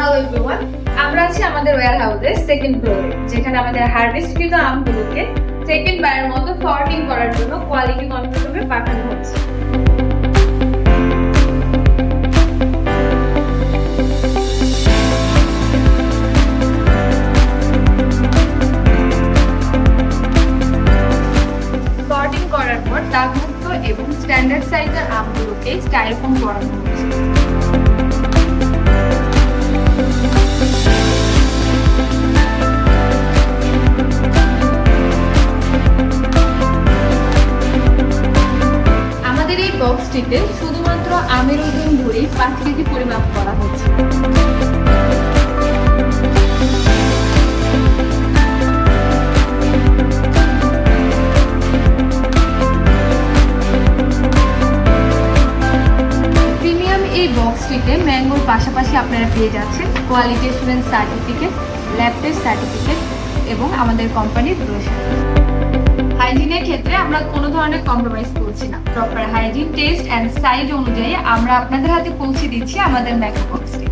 Hello everyone, আমরা আছি আমাদের ওয়্যার হাউসের সেকেন্ড ফ্লোরে, যেখানে আমাদের হারভেস্টকৃত আমগুলোকে সেকেন্ড বারের মতো সর্টিং করার জন্য কোয়ালিটি কন্ট্রোল রুমে পাঠানো হচ্ছে। সর্টিং করার পর দাগমুক্ত এবং স্ট্যান্ডার্ড সাইজের আমগুলোকে স্টাইরোফোম করানো হচ্ছে। আমাদের এই বক্সটিতে শুধুমাত্র আমের ওজন ধরে 5 কেজি পরিমাপ করা হচ্ছে। প্রিমিয়াম এই বক্সটিতে ম্যাঙ্গোর পাশাপাশি আপনারা পেয়ে যাচ্ছেন quality assurance certificate, lab test certificate এবং আমাদের কোম্পানির ব্রোশার। হাইজিনের ক্ষেত্রে আমরা কোনো ধরনের কম্প্রোমাইজ করছি না। Proper hygiene, test and size অনুযায়ী আমরা আপনাদের হাতে পৌঁছে দিচ্ছি আমাদের ম্যাঙ্গো বক্সটি।